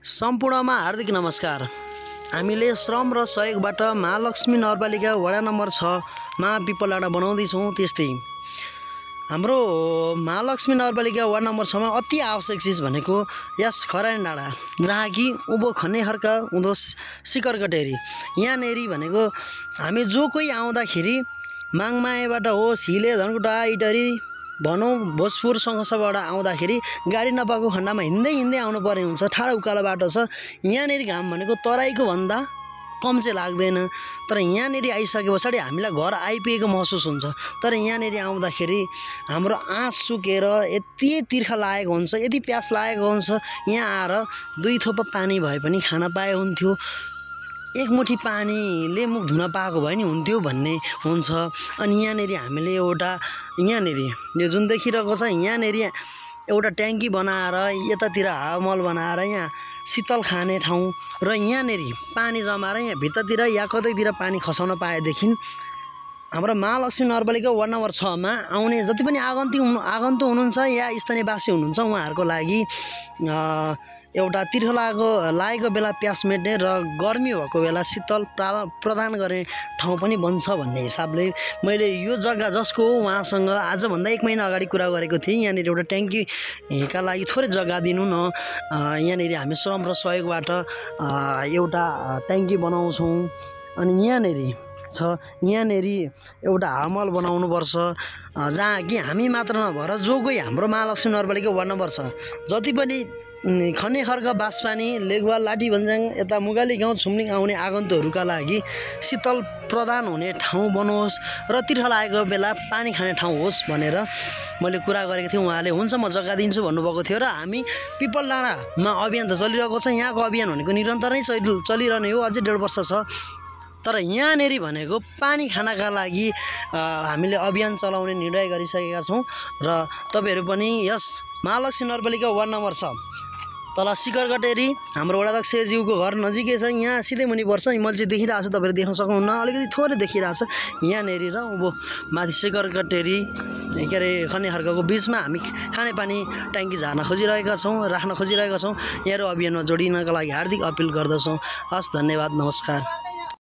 सम्पूर्णमा हार्दिक नमस्कार। हामीले श्रम र सहयोगबाट महालक्ष्मी नगरपालिका वडा नम्बर 6 मा पिपलडाँडा बनाउँदैछौँ। त्यस्तै हाम्रो महालक्ष्मी नगरपालिका वार्ड नम्बर 6 मा अति आवश्यक चिज भनेको यस खरानी डाँडा, जहाँ कि उभो खनेहर्का उँधो सिकरकटेरी यहाँनेरि भनेको हामी जो कोही आउँदाखेरि माङमायाबाट होस्, हिले, धनकुटा, इटरी भनौँ भोजपुर सङ्घर्षबाट आउँदाखेरि गाडी नपाएको खण्डमा हिँड्दै आउनु पर्ने हुन्छ। ठाडो उकालो बाटो छ। यहाँनेरि घाम भनेको तराईको भन्दा कम चाहिँ लाग्दैन, तर यहाँनेरि आइसके पछाडि हामीलाई घर आइपुगेको महसुस हुन्छ। तर यहाँनेरि आउँदाखेरि हाम्रो आँस सुकेर यति तिर्खा लागेको हुन्छ, यति प्यास लागेको हुन्छ, यहाँ आएर दुई थोपा पानी भए पनि खान पाए हुन्थ्यो, एक मुठी पानीले मुख धुन पाएको भए नि हुन्थ्यो भन्ने हुन्छ। अनि यहाँनेरि हामीले यहाँनेरि यो जुन देखिरहेको छ, यहाँनेरि एउटा ट्याङ्की बनाएर यतातिर हावामल बनाएर यहाँ शीतल खाने ठाउँ र यहाँनेरि पानी जमाएर यहाँ भित्रतिर या कतैतिर पानी खसाउन पाएदेखि हाम्रो महालक्ष्मी नगरपालिका वार्ड नम्बर 6 मा आउने जति पनि आगन्तुक हुनुहुन्छ या स्थानीयवासी हुनुहुन्छ, उहाँहरूको लागि एउटा तिर्खा लागेको बेला प्यास मेट्ने र गर्मी भएको बेला शीतल प्रदान गर्ने ठाउँ पनि बन्छ भन्ने हिसाबले मैले यो जग्गा जसको उहाँसँग आजभन्दा 1 महिना अगाडि कुरा गरेको थिएँ। यहाँनिर एउटा ट्याङ्कीका लागि थोरै जग्गा दिनु न, यहाँनिर हामी श्रम र सहयोगबाट एउटा ट्याङ्की बनाउँछौँ। अनि यहाँनेरि एउटा हावामल बनाउनुपर्छ, जहाँ कि हामी मात्र नभएर जो कोही हाम्रो महालक्ष्मी नगरपालिका वार्ड नम्बर 6 जति पनि खनेखर्क, बाँसपानी, लेगवा, लाठी भन्ज्याङ, यता मुगाली गाउँ, छुम्लिङ आउने आगन्तुकहरूका लागि शीतल प्रदान हुने ठाउँ बनोस् र तिर्खा लागेको बेला पानी खाने ठाउँ होस् भनेर मैले कुरा गरेको थिएँ। उहाँले हुन्छ म जग्गा दिन्छु भन्नुभएको थियो र हामी पिपलडाँडामा अभियान त चलिरहेको छ। यहाँको अभियान भनेको निरन्तरै चलिरहने हो, अझै 1.5 वर्ष छ। तर यहाँनेरि भनेको पानी खानका लागि हामीले अभियान चलाउने निर्णय गरिसकेका छौँ र तपाईँहरू पनि यस महालक्ष्मी नगरपालिका वार्ड नम्बर 6 तल सिकरकटेरी हाम्रो वडाध्यक्षज्यूको घर नजिकै छ। यहाँ सिधै मुनि पर्छ। मैले चाहिँ देखिरहेको छु, तपाईँहरू देख्न सक्नुहुन्न, अलिकति थोरै देखिरहेको छ। यहाँनेरि र उँभो माथि सिकरकटेरी के अरे खनेहर्कको बिचमा हामी खानेपानी ट्याङ्की झार्न खोजिरहेका छौँ, राख्न खोजिरहेका छौँ। यहाँहरू अभियानमा जोडिनका लागि हार्दिक अपिल गर्दछौँ। हस्, धन्यवाद, नमस्कार।